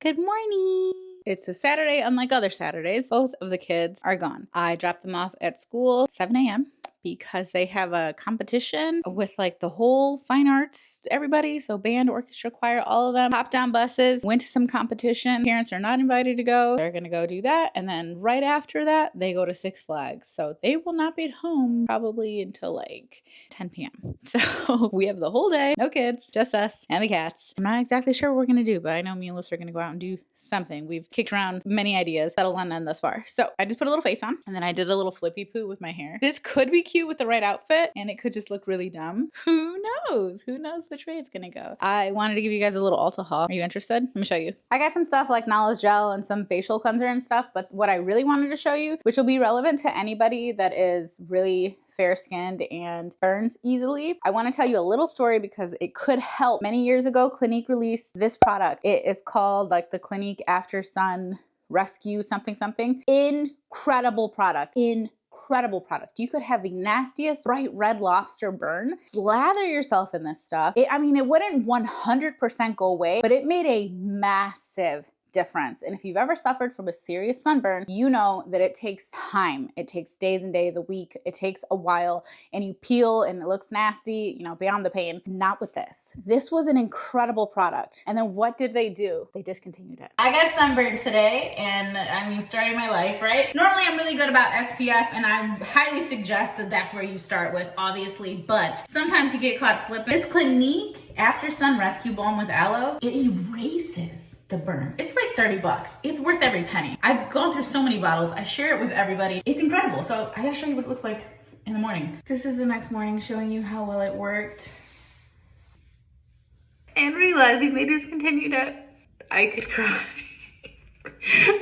Good morning. It's a Saturday, unlike other Saturdays. Both of the kids are gone. I dropped them off at school 7 a.m. because they have a competition with like the whole fine arts, everybody. So band, orchestra, choir, all of them hopped on buses, went to some competition. Parents are not invited to go. They're going to go do that. And then right after that, they go to Six Flags. So they will not be at home probably until like 10 p.m. So we have the whole day, no kids, just us and the cats. I'm not exactly sure what we're going to do, but I know me and Alyssa are going to go out and do something. We've kicked around many ideas, settled on none thus far. So I just put a little face on and then I did a little flippy poo with my hair. This could be cute with the right outfit and it could just look really dumb. Who knows? Who knows which way it's gonna go? I wanted to give you guys a little Ulta haul. Are you interested? Let me show you. I got some stuff like Nala's gel and some facial cleanser and stuff, but what I really wanted to show you, which will be relevant to anybody that is really fair-skinned and burns easily. I want to tell you a little story because it could help. Many years ago, Clinique released this product. It is called like the Clinique After Sun Rescue something. Incredible product. Incredible product. You could have the nastiest bright red lobster burn. Slather yourself in this stuff. It wouldn't 100% go away, but it made a massive difference. And if you've ever suffered from a serious sunburn, you know that it takes time. It takes days and days, a week. It takes a while and you peel and it looks nasty, you know, beyond the pain. Not with this. This was an incredible product. And then what did they do? They discontinued it. I got sunburned today and starting my life, right? Normally I'm really good about SPF and I highly suggest that that's where you start with, obviously, but sometimes you get caught slipping. This Clinique After Sun Rescue Balm with Aloe, it erases the burn. It's like 30 bucks. It's worth every penny. I've gone through so many bottles. I share it with everybody. It's incredible. So I gotta show you what it looks like in the morning. This is the next morning showing you how well it worked. And realizing they discontinued it, I could cry.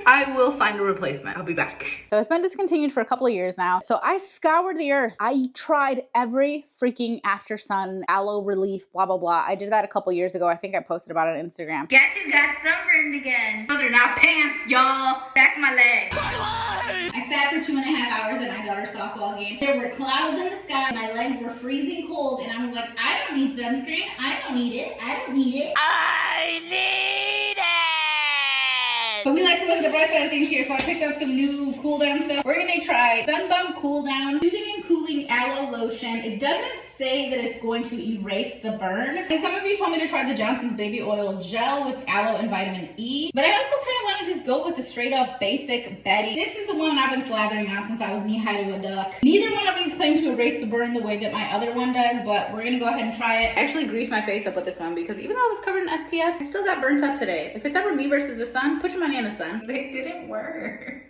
I will find a replacement. I'll be back. So it's been discontinued for a couple of years now. So I scoured the earth. I tried every freaking After Sun aloe relief, blah, blah, blah. I did that a couple years ago. I think I posted about it on Instagram. Guess who got sunburned again? Those are not pants, y'all. That's my leg. I sat for 2.5 hours at my daughter's softball game. There were clouds in the sky. My legs were freezing cold. And I was like, I don't need sunscreen. I don't need it. I don't need it. I need it. But we like to look at the bright side of things here, so I picked up some new cool down stuff. We're gonna try Sunburn Cool Down Soothing and Cooling Aloe Lotion. It doesn't say that it's going to erase the burn. And some of you told me to try the Johnson's Baby Oil Gel with aloe and vitamin E. But I also kind of want to just go with the straight up basic Betty. This is the one I've been slathering on since I was knee high to a duck. Neither one of these claim to erase the burn the way that my other one does, but we're gonna go ahead and try it. I actually greased my face up with this one because even though I was covered in SPF, I still got burnt up today. If it's ever me versus the sun, put your money on the sun. They didn't work.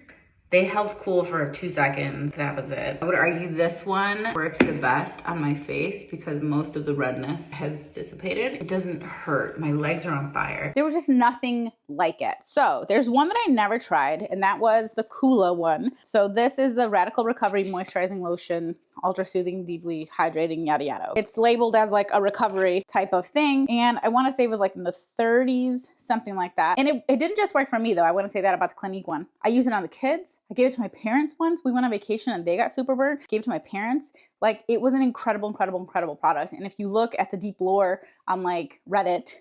They helped cool for 2 seconds. That was it. I would argue this one works the best on my face because most of the redness has dissipated. It doesn't hurt. My legs are on fire. There was just nothing like it. So there's one that I never tried, and that was the Kula one. So this is the Radical Recovery Moisturizing Lotion, ultra soothing, deeply hydrating, yada yada. It's labeled as like a recovery type of thing, and I want to say it was like in the 30s, something like that. And it didn't just work for me though. I want to say that about the Clinique one. I used it on the kids. I gave it to my parents once. We went on vacation and they got super burned. Gave it to my parents. Like, it was an incredible product. And if you look at the deep lore on like Reddit,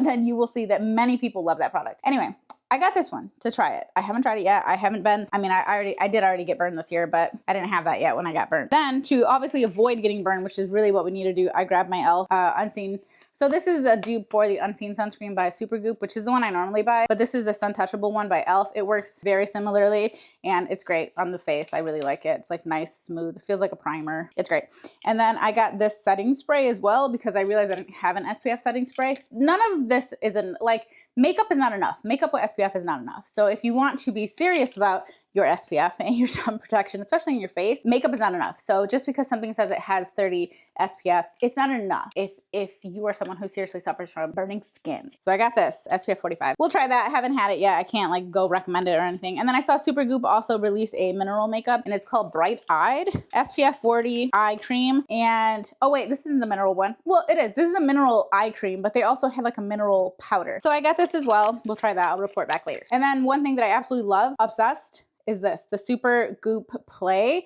then you will see that many people love that product. Anyway, I got this one to try it. I haven't tried it yet. I did already get burned this year, but I didn't have that yet when I got burned. Then to obviously avoid getting burned, which is really what we need to do, I grabbed my e.l.f. Unseen. So this is the dupe for the Unseen Sunscreen by Supergoop, which is the one I normally buy, but this is the Sun Touchable one by e.l.f. It works very similarly and it's great on the face. I really like it. It's like nice, smooth. It feels like a primer. It's great. And then I got this setting spray as well because I realized I didn't have an SPF setting spray. None of this isn't like, makeup is not enough. Makeup with SPF is not enough. So if you want to be serious about your SPF and your sun protection, especially in your face, makeup is not enough. So just because something says it has 30 SPF, it's not enough if you are someone who seriously suffers from burning skin. So I got this, SPF 45. We'll try that. I haven't had it yet. I can't like go recommend it or anything. And then I saw Supergoop also release a mineral makeup and it's called Bright Eyed SPF 40 eye cream. And oh wait, this isn't the mineral one. Well, it is. This is a mineral eye cream, but they also had like a mineral powder. So I got this as well. We'll try that. I'll report back later. And then one thing that I absolutely love, obsessed, is this, the Super Goop Play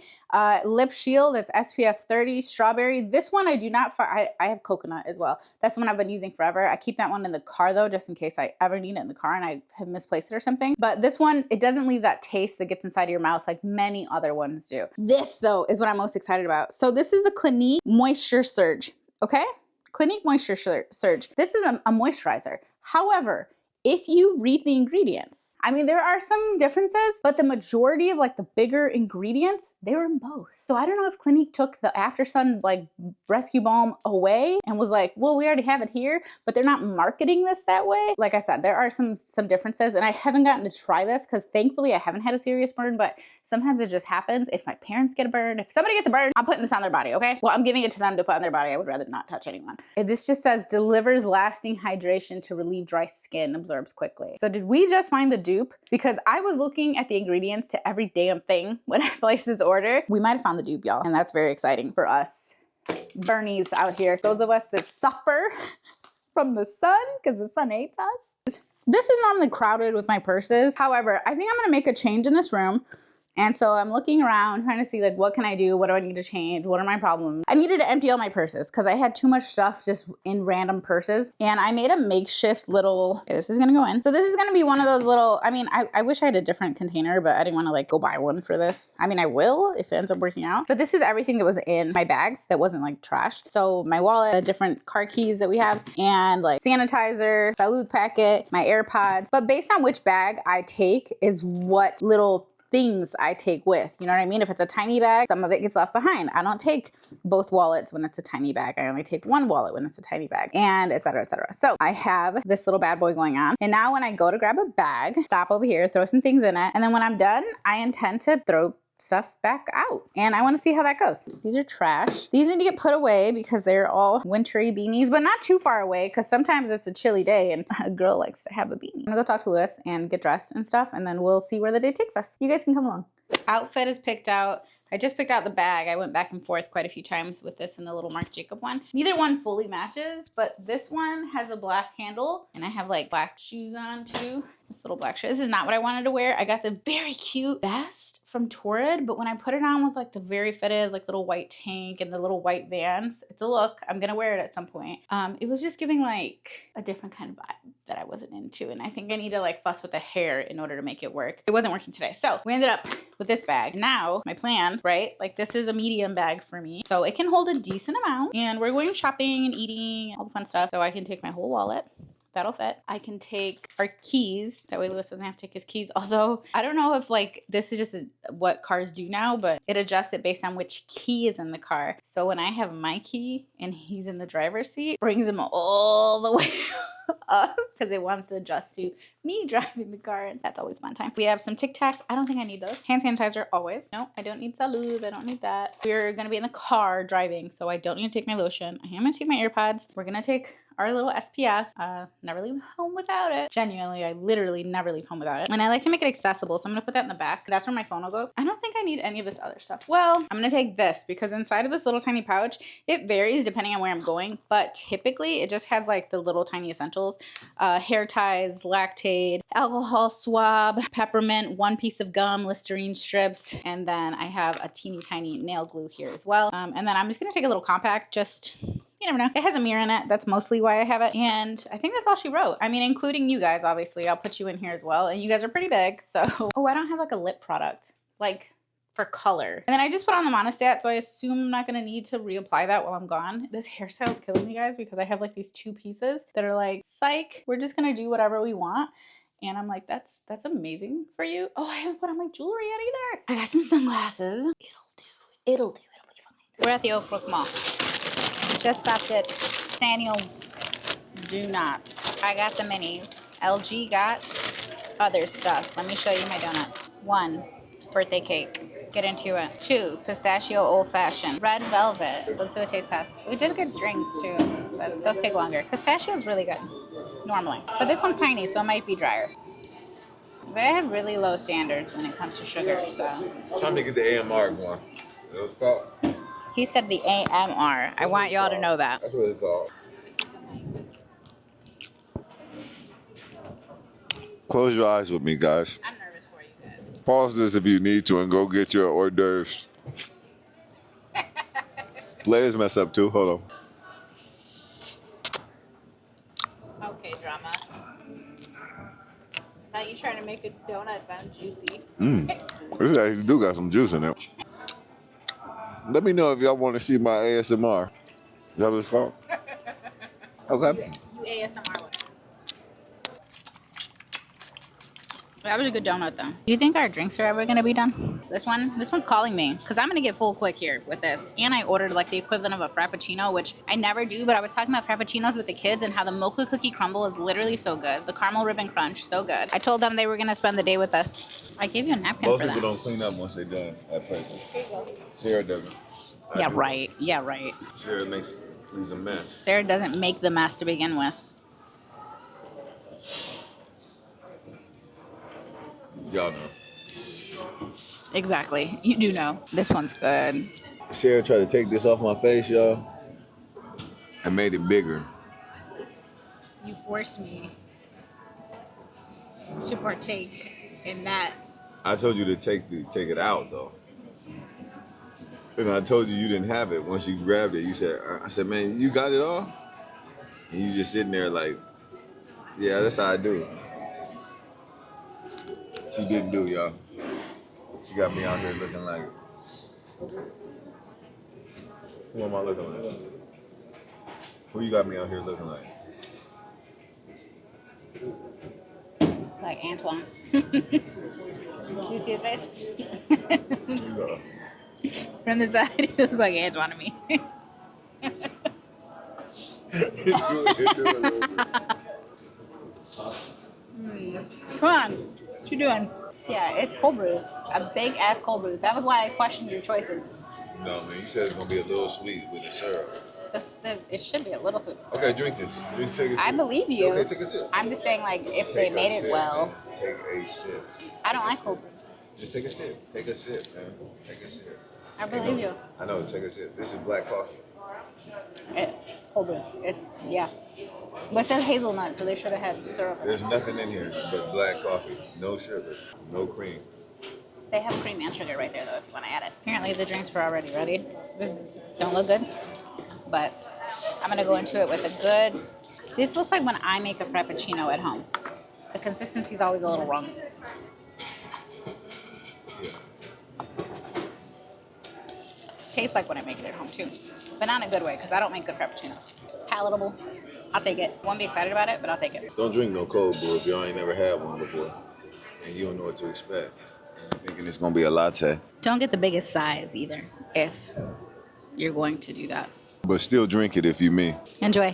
Lip Shield. It's SPF 30 strawberry. This one I do not find, I have coconut as well. That's the one I've been using forever. I keep that one in the car though, just in case I ever need it in the car and I have misplaced it or something. But this one, it doesn't leave that taste that gets inside your mouth like many other ones do. This though is what I'm most excited about. So this is the Clinique Moisture Surge, okay? Clinique Moisture Surge. This is a moisturizer. However, if you read the ingredients, I mean, there are some differences, but the majority of like the bigger ingredients, they were in both. So I don't know if Clinique took the After Sun like rescue balm away and was like, well, we already have it here, but they're not marketing this that way. Like I said, there are some differences, and I haven't gotten to try this because thankfully I haven't had a serious burn, but sometimes it just happens. If my parents get a burn, if somebody gets a burn, I'm putting this on their body, okay? Well, I'm giving it to them to put on their body. I would rather not touch anyone. This just says delivers lasting hydration to relieve dry skin, absorbs quickly. So did we just find the dupe? Because I was looking at the ingredients to every damn thing when I placed this order. We might have found the dupe, y'all, and that's very exciting for us Bernies out here. Those of us that suffer from the sun because the sun hates us. This is normally crowded with my purses. However, I think I'm gonna make a change in this room. And so I'm looking around trying to see like, what can I do? What do I need to change? What are my problems? I needed to empty all my purses because I had too much stuff just in random purses. And I made a makeshift little, okay, this is gonna go in. So this is gonna be one of those little, I mean, I wish I had a different container, but I didn't wanna like go buy one for this. I mean, I will if it ends up working out. But this is everything that was in my bags that wasn't like trash. So my wallet, the different car keys that we have, and like sanitizer, salute packet, my AirPods. But based on which bag I take is what little things I take with, you know what I mean? If it's a tiny bag, some of it gets left behind. I don't take both wallets when it's a tiny bag. I only take one wallet when it's a tiny bag, and et cetera, et cetera. So I have this little bad boy going on. And now when I go to grab a bag, stop over here, throw some things in it. And then when I'm done, I intend to throw stuff back out, and I want to see how that goes. These are trash. These need to get put away because they're all wintry beanies, but not too far away because sometimes it's a chilly day and a girl likes to have a beanie. I'm gonna go talk to Lewis and get dressed and stuff, and then we'll see where the day takes us. You guys can come along. Outfit is picked out. I just picked out the bag. I went back and forth quite a few times with this and the little Marc Jacob one. Neither one fully matches, but this one has a black handle, and I have like black shoes on too. This little black shoe. This is not what I wanted to wear. I got the very cute vest from Torrid, but when I put it on with like the very fitted like little white tank and the little white Vans, it's a look. I'm gonna wear it at some point. It was just giving like a different kind of vibe that I wasn't into, and I think I need to like fuss with the hair in order to make it work. It wasn't working today, so we ended up with this bag. Now my plan, right? Like this is a medium bag for me, so it can hold a decent amount, and we're going shopping and eating, all the fun stuff. So I can take my whole wallet. That'll fit. I can take our keys. That way Lewis doesn't have to take his keys. Although I don't know if like this is just what cars do now, but it adjusts it based on which key is in the car. So when I have my key and he's in the driver's seat, brings him all the way up because it wants to adjust to me driving the car, and that's always fun time. We have some Tic Tacs. I don't think I need those. Hand sanitizer always. No, I don't need salute. I don't need that. We're gonna be in the car driving, so I don't need to take my lotion. I am gonna take my AirPods. We're gonna take our little SPF. Never leave home without it. Genuinely, I literally never leave home without it. And I like to make it accessible, so I'm gonna put that in the back. That's where my phone will go. I don't think I need any of this other stuff. Well, I'm gonna take this because inside of this little tiny pouch, it varies depending on where I'm going, but typically it just has like the little tiny essentials. Hair ties, Lactaid, alcohol swab, peppermint, one piece of gum, Listerine strips, and then I have a teeny tiny nail glue here as well. And then I'm just gonna take a little compact, just, you never know. It has a mirror in it. That's mostly why I have it. And I think that's all she wrote. I mean, including you guys, obviously. I'll put you in here as well. And you guys are pretty big, so. Oh, I don't have like a lip product, like for color. And then I just put on the Monistat, so I assume I'm not gonna need to reapply that while I'm gone. This hairstyle is killing me, guys, because I have like these two pieces that are like, psych, we're just gonna do whatever we want. And I'm like, that's amazing for you. Oh, I haven't put on my jewelry yet either. I got some sunglasses. It'll do, it'll be fine. We're at the Oak Brook Mall. Just stopped at Daniel's Do Nots. I got the minis. LG got other stuff. Let me show you my donuts. 1, birthday cake. Get into it. 2, pistachio old fashioned. Red velvet. Let's do a taste test. We did good drinks too, but those take longer. Pistachio is really good, normally. But this one's tiny, so it might be drier. But I have really low standards when it comes to sugar, so. Time to get the AMR going. That's what it's called. He said the AMR. I want y'all to know that. That's what it's called. Close your eyes with me, guys. I'm nervous for you guys. Pause this if you need to and go get your hors d'oeuvres. Layers mess up too. Hold on. Okay, drama. Now you trying to make a donut sound juicy. This actually do got some juice in it. Let me know if y'all want to see my ASMR. Is that what it's called? Okay. You ASMR with. That was a good donut, though. Do you think our drinks are ever gonna be done? This one's calling me because I'm gonna get full quick here with this. And I ordered like the equivalent of a frappuccino, which I never do. But I was talking about frappuccinos with the kids and how the mocha cookie crumble is literally so good. The caramel ribbon crunch, so good. I told them they were gonna spend the day with us. I gave you a napkin Most for that. people don't clean up once they're done at present. Sarah doesn't. Yeah, right. Yeah, right. Sarah leaves a mess. Sarah doesn't make the mess to begin with. Y'all know. Exactly. You do know. This one's good. Sarah tried to take this off my face, y'all, and made it bigger. You forced me to partake in that. I told you to take it out, though. And I told you didn't have it. Once you grabbed it, you said, I said, man, you got it all? And you just sitting there like, yeah, that's how I do. She didn't do, y'all. She got me out here looking like, who am I looking like? Who you got me out here looking like? Like Antoine. You see his face? From the side, he looks like Antoine to me. Come on. What you doing? Yeah, it's cold brew. A big ass cold brew. That was why I questioned your choices. No, man, you said it's going to be a little sweet with the syrup. It should be a little sweet. Okay, drink this. Take a sip. I believe you. Okay, take a sip. I'm just saying, like, if they made it well. Man. Take a sip. I don't like cold brew. Just take a sip. Take a sip, man. Take a sip. I believe you. I know, take a sip. This is black coffee. Cold brew. Yeah. But it says hazelnut, so they should have had syrup. There's nothing in here but black coffee. No sugar. No cream. They have cream and sugar right there, though, if you want to add it. Apparently, the drinks were already ready. This don't look good, but I'm going to go into it with a good... This looks like when I make a frappuccino at home. The consistency is always a little wrong. Tastes like when I make it at home, too. But not in a good way, because I don't make good frappuccinos. Palatable. I'll take it. Won't be excited about it, but I'll take it. Don't drink no cold brew if y'all ain't never had one before. And you don't know what to expect. You're thinking it's going to be a latte. Don't get the biggest size, either, if you're going to do that. But still drink it if you me. Enjoy.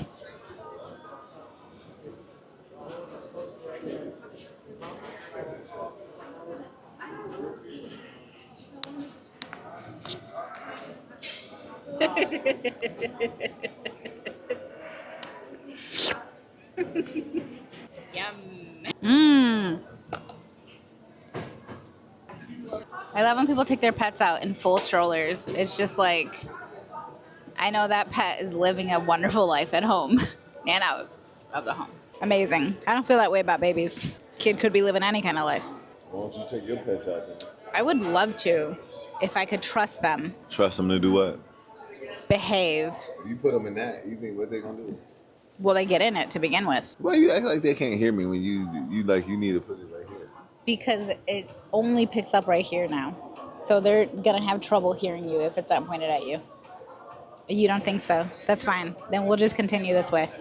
Yum. I love when people take their pets out in full strollers. It's just like, I know that pet is living a wonderful life at home and out of the home. Amazing. I don't feel that way about babies. Kid could be living any kind of life. Why don't you take your pets out then? I would love to, if I could trust them. Trust them to do what? Behave. If you put them in that, you think what they going to do? Will they get in it to begin with? Well, you act like they can't hear me when you need to put it right here. Because it only picks up right here now. So they're going to have trouble hearing you if it's not pointed at you. You don't think so? That's fine. Then we'll just continue this way.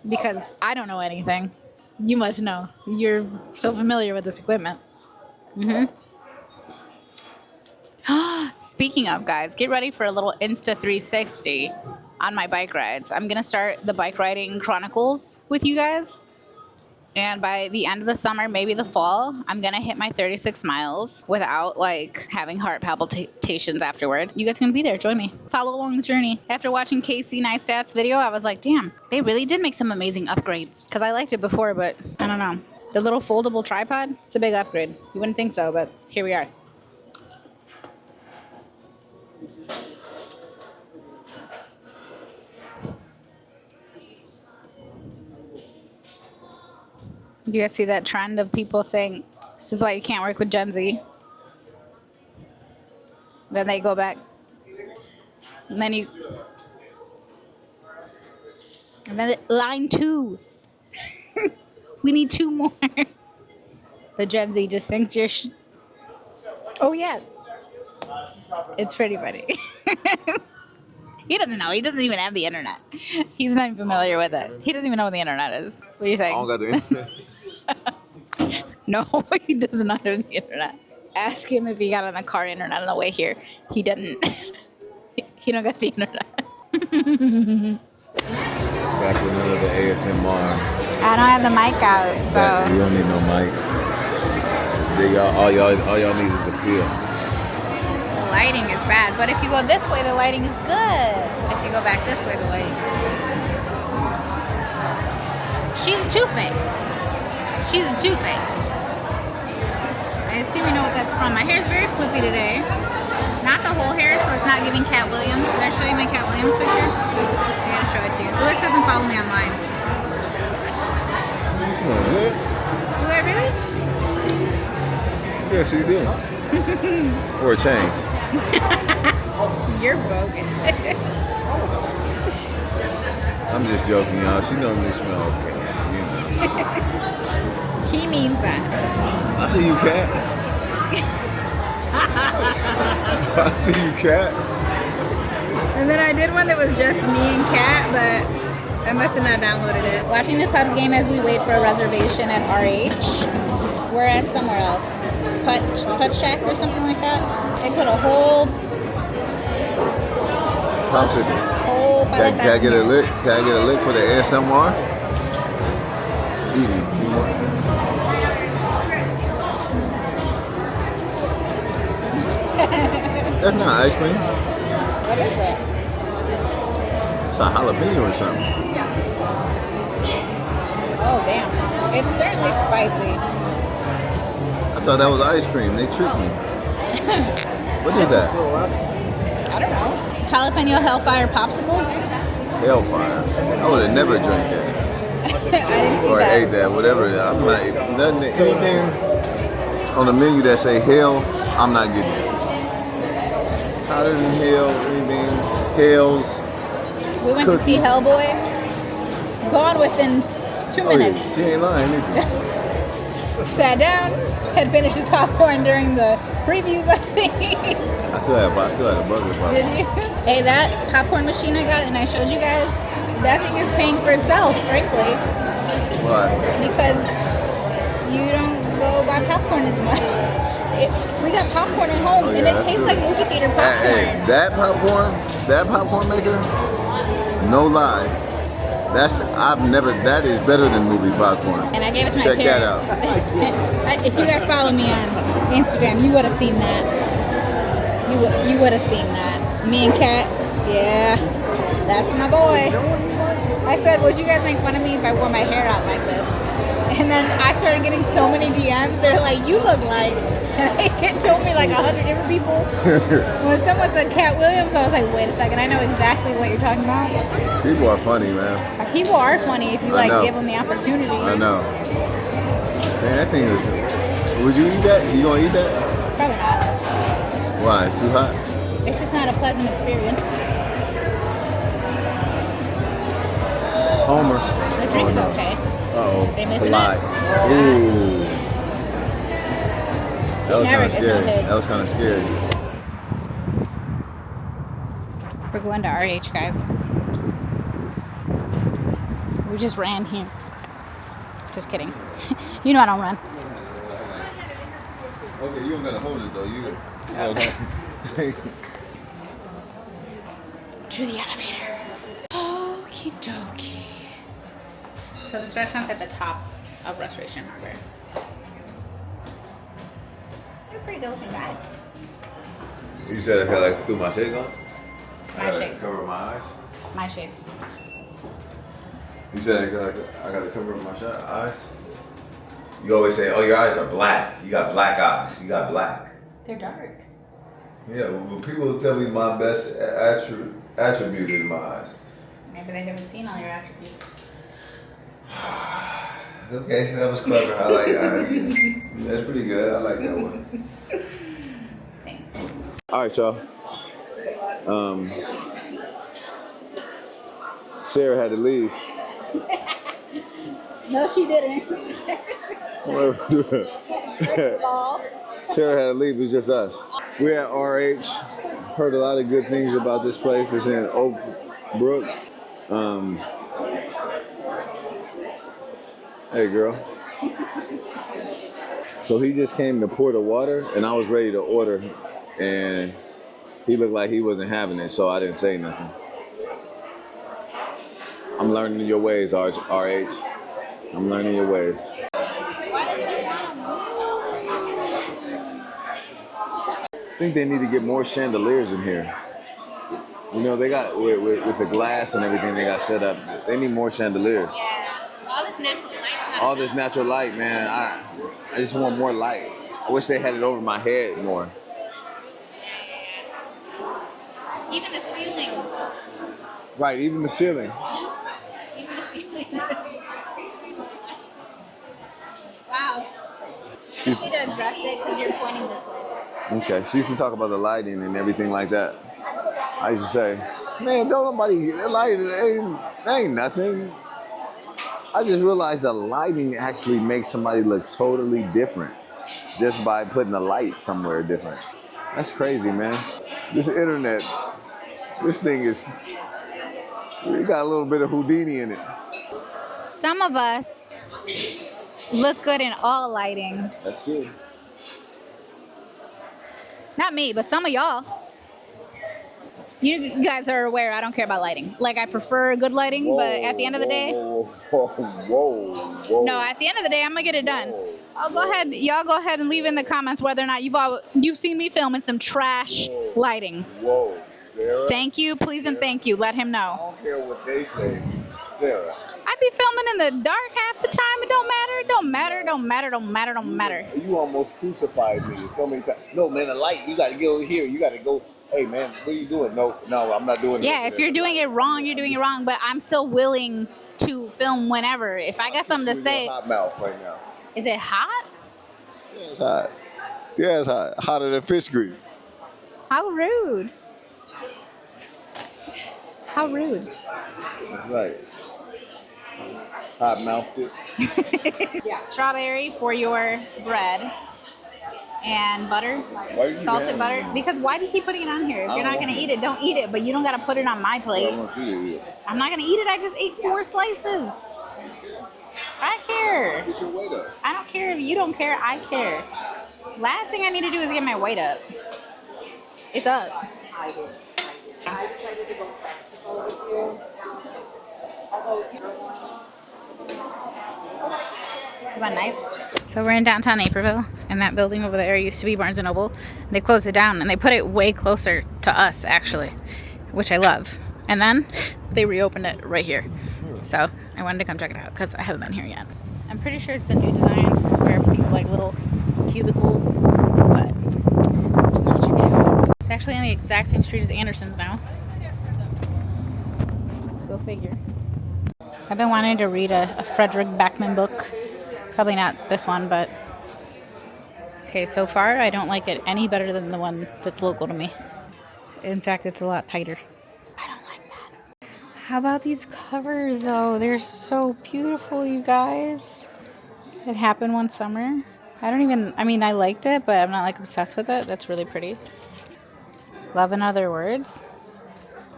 Because I don't know anything. You must know. You're so familiar with this equipment. Speaking of, guys, get ready for a little Insta 360 on my bike rides. I'm going to start the bike riding chronicles with you guys. And by the end of the summer, maybe the fall, I'm going to hit my 36 miles without, like, having heart palpitations afterward. You guys are going to be there. Join me. Follow along the journey. After watching Casey Neistat's video, I was like, damn, they really did make some amazing upgrades. Because I liked it before, but I don't know. The little foldable tripod, it's a big upgrade. You wouldn't think so, but here we are. You guys see that trend of people saying This is why you can't work with Gen Z. Then they go back. And then you... And then line 2. We need 2 more. The Gen Z just thinks you're... Oh, yeah. It's pretty funny. He doesn't know. He doesn't even have the internet. He's not even familiar with it. He doesn't even know what the internet is. What are you saying? I don't got the internet. No, he does not have the internet. Ask him if he got on the car internet on the way here. He didn't. He don't got the internet. Back with another ASMR. I don't have the mic out, so... You don't need no mic. All y'all need is the feel. The lighting is bad, but if you go this way, the lighting is good. If you go back this way, the lighting... She's a two-faced. She's a two-faced. I assume you know what that's from. My hair's very flippy today. Not the whole hair, so it's not giving Cat Williams. Did I show you my Cat Williams picture? I gotta show it to you. Louis doesn't follow me online. Do I really? Yes, you do. Or a change. You're bogus. I'm just joking, y'all. She normally smell okay. You know. He means that. I see you, Cat. I see you, Cat. And then I did one that was just me and Cat, but I must have not downloaded it. Watching the Cubs game as we wait for a reservation at RH. We're at somewhere else. Putt Shack or something like that. They put a whole... Popsicle. Can I get a lick? Can I get a lick for the ASMR? That's not ice cream. What is it? It's a jalapeno or something. Oh, damn. It's certainly spicy. I thought that was ice cream. They tricked me. What is that? I don't know. Jalapeno Hellfire Popsicle? Hellfire. I would have never drank that. Or ate that, whatever. I'm not nothing. Anything on the menu that say hell, I'm not getting it. How does it hell? Anything? Hells. We went to see Hellboy. Gone within 2 minutes. Yeah, she ain't lying either. Sat down, had finished his popcorn during the previews, I think. I still had a burger popcorn. Did you? Hey, that popcorn machine I got and I showed you guys, that thing is paying for itself, frankly. Why? Because you don't go buy popcorn as much. We got popcorn at home, and it tastes like movie theater popcorn. Hey, that popcorn maker, no lie. That is better than movie popcorn. And I gave it to my parents. Check parents. that out. If you guys follow me on Instagram, you would have seen that. You would have seen that. Me and Kat, yeah, that's my boy. I said, would you guys make fun of me if I wore my hair out like this? And then I started getting so many DMs. They're like, you look like, and it showed me like 100 different people. When someone said Cat Williams, I was like, wait a second, I know exactly what you're talking about. People are funny, man. People are funny if you give them the opportunity. I know. Man, that thing is. Would you eat that? You gonna eat that? Probably not. Why? It's too hot. It's just not a pleasant experience. Homer. The drink is okay. Uh-oh. They missing Lied. it? Ooh. That was kind of It's scary. not That was kind of scary. We're going to RH, guys. We just ran here. Just kidding. You know I don't run. Okay, you don't gotta hold it though. You. Okay. To the elevator. Okie dokie. So this restaurant's at the top of Restoration Hardware. You're a pretty good looking guy. You said I gotta put my shades on? My shades. Cover my eyes? My shades. You said I gotta cover my eyes? You always say, oh, your eyes are black. You got black eyes. You got black. They're dark. Yeah, well, people tell me my best attribute is my eyes. Maybe they haven't seen all your attributes. Okay, that was clever. I like That's pretty good. I like that one. Thanks. All right, y'all. Sarah had to leave. No, she didn't. Sarah had to leave. It was just us. We're at RH. Heard a lot of good things about this place. It's in Oak Brook. Hey, girl. So he just came to pour the water, and I was ready to order, and he looked like he wasn't having it, so I didn't say nothing. I'm learning your ways, RH. I'm learning your ways. I think they need to get more chandeliers in here. You know, they got, with the glass and everything they got set up, they need more chandeliers. Yeah, all this natural light. All this natural light, man. I just want more light. I wish they had it over my head more. Yeah. Even the ceiling. Right, even the ceiling. Even the ceiling. Wow. You need to adjust it because you're pointing this way. Okay, she used to talk about the lighting and everything like that. I used to say, man, don't nobody, the lighting, that ain't nothing. I just realized the lighting actually makes somebody look totally different just by putting a light somewhere different. That's crazy, man. This internet, this thing is, we got a little bit of Houdini in it. Some of us look good in all lighting. That's true. Not me, but some of y'all. You guys are aware I don't care about lighting. Like, I prefer good lighting, but at the end of the day... Whoa. No, at the end of the day, I'm going to get it done. I'll go ahead. Y'all go ahead and leave in the comments whether or not you've seen me filming some trash lighting. Whoa, Sarah. Thank you, please, and thank you. Let him I know. don't care what they say, Sarah. I be filming in the dark half the time. It don't matter. It don't matter. It don't matter. Don't matter. Don't matter. You almost crucified me so many times. No, man, the light. You got to go over here. You got to go. Hey, man, what are you doing? No, I'm not doing it. Yeah, if you're doing it wrong, you're doing it wrong. But I'm still willing to film whenever. If I got something to say. Hot mouth right now. Is it hot? Yeah, it's hot. Yeah, it's hot. Hotter than fish grease. How rude. How rude. That's right. Hot mouthed it. Strawberry for your bread. And butter, salted butter. Because why do you keep putting it on here? If you're not going to eat it, don't eat it. But you don't got to put it on my plate. I want you to eat it. I'm not going to eat it. I just ate 4 slices. I care. Get your weight up. I don't care if you don't care. I care. Last thing I need to do is get my weight up. It's up. My knife. So we're in downtown Naperville, and that building over there used to be Barnes & Noble. They closed it down, and they put it way closer to us, actually, which I love. And then they reopened it right here. So I wanted to come check it out because I haven't been here yet. I'm pretty sure it's the new design where everything's like little cubicles, but I still want to check it out. It's actually on the exact same street as Anderson's now. Go figure. I've been wanting to read a Frederick Backman book. Probably not this one, but okay, so far I don't like it any better than the one that's local to me. In fact, it's a lot tighter. I don't like that. How about these covers though? They're so beautiful, you guys. It happened one summer. I liked it, but I'm not like obsessed with it. That's really pretty. Love in Other Words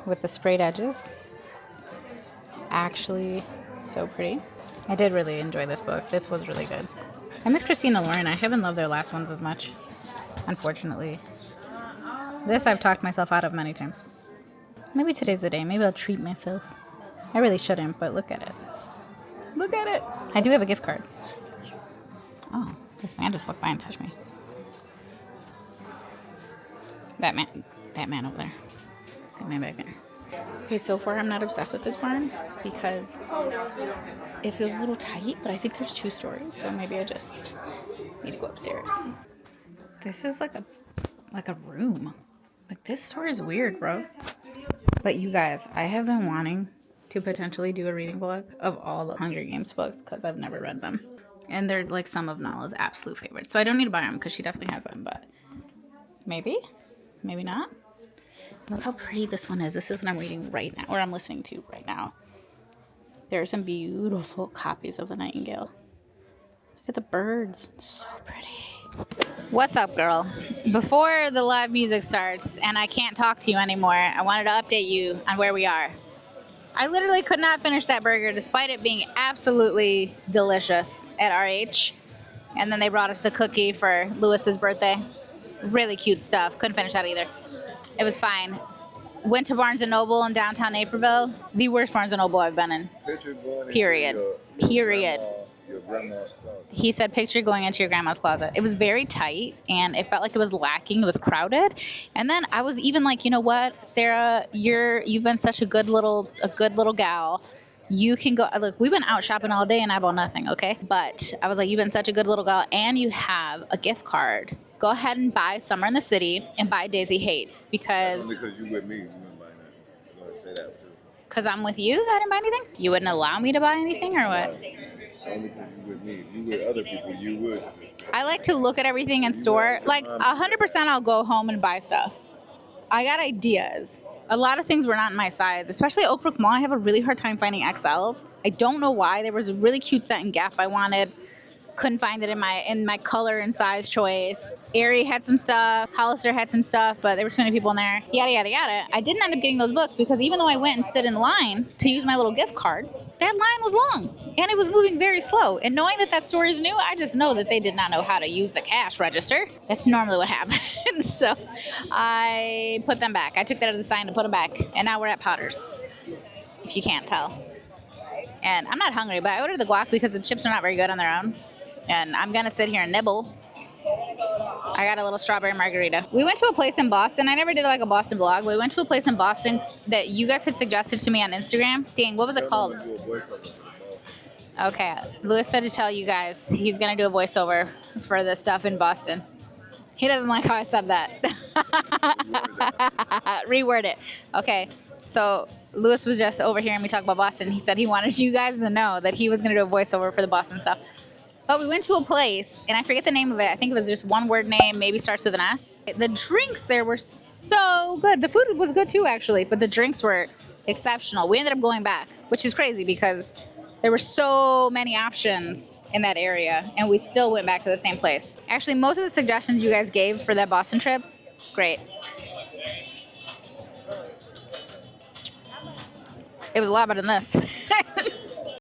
with the sprayed edges. Actually, so pretty. I did really enjoy this book. This was really good. I miss Christina Lauren. I haven't loved their last ones as much, unfortunately. This I've talked myself out of many times. Maybe today's the day. Maybe I'll treat myself. I really shouldn't, but look at it. Look at it. I do have a gift card. Oh, this man just walked by and touched me. That man over there. That man back there. Okay, so far I'm not obsessed with this Barnes because it feels a little tight, but I think there's 2 stories, so maybe I just need to go upstairs. This is like a room. Like, this store is weird, bro. But you guys, I have been wanting to potentially do a reading vlog of all the Hunger Games books because I've never read them. And they're like some of Nala's absolute favorites. So I don't need to buy them because she definitely has them, but maybe, maybe not. Look how pretty this one is. This is what I'm reading right now, or I'm listening to right now. There are some beautiful copies of the Nightingale. Look at the birds. It's so pretty. What's up, girl? Before the live music starts and I can't talk to you anymore, I wanted to update you on where we are. I literally could not finish that burger despite it being absolutely delicious at RH. And then they brought us the cookie for Lewis's birthday. Really cute stuff. Couldn't finish that either. It was fine. Went to Barnes & Noble in downtown Naperville. The worst Barnes & Noble I've been in. Period. Period. Your grandma's closet. He said, picture going into your grandma's closet. It was very tight, and it felt like it was lacking. It was crowded. And then I was even like, you know what, Sarah, you've been such a good little gal. You can go. Look, we've been out shopping all day, and I bought nothing, okay? But I was like, you've been such a good little gal, and you have a gift card. Go ahead and buy Summer in the City and buy Daisy Hates because. Only because you with me, you wouldn't buy nothing. I'm gonna say that too. Because I'm with you, I didn't buy anything. You wouldn't allow me to buy anything, or what? Only because you with me. If you with other people, you would. I like to look at everything in store. Like 100%, I'll go home and buy stuff. I got ideas. A lot of things were not in my size, especially Oak Brook Mall. I have a really hard time finding XLs. I don't know why. There was a really cute set in Gap I wanted. Couldn't find it in my color and size choice. Aerie had some stuff. Hollister had some stuff, but there were too many people in there. Yada, yada, yada. I didn't end up getting those books because even though I went and stood in line to use my little gift card, that line was long and it was moving very slow. And knowing that store is new, I just know that they did not know how to use the cash register. That's normally what happens. So I put them back. I took that as a sign to put them back. And now we're at Potter's, if you can't tell. And I'm not hungry, but I ordered the guac because the chips are not very good on their own. And I'm going to sit here and nibble. I got a little strawberry margarita. We went to a place in Boston. I never did like a Boston vlog. We went to a place in Boston that you guys had suggested to me on Instagram. Dang, what was it called? Okay, Lewis said to tell you guys he's going to do a voiceover for the stuff in Boston. He doesn't like how I said that. Reword it. Okay, so Lewis was just overhearing me talk about Boston. He said he wanted you guys to know that he was going to do a voiceover for the Boston stuff. But we went to a place, and I forget the name of it. I think it was just one word name, maybe starts with an S. The drinks there were so good. The food was good too, actually, but the drinks were exceptional. We ended up going back, which is crazy because there were so many options in that area, and we still went back to the same place. Actually, most of the suggestions you guys gave for that Boston trip, great. It was a lot better than this.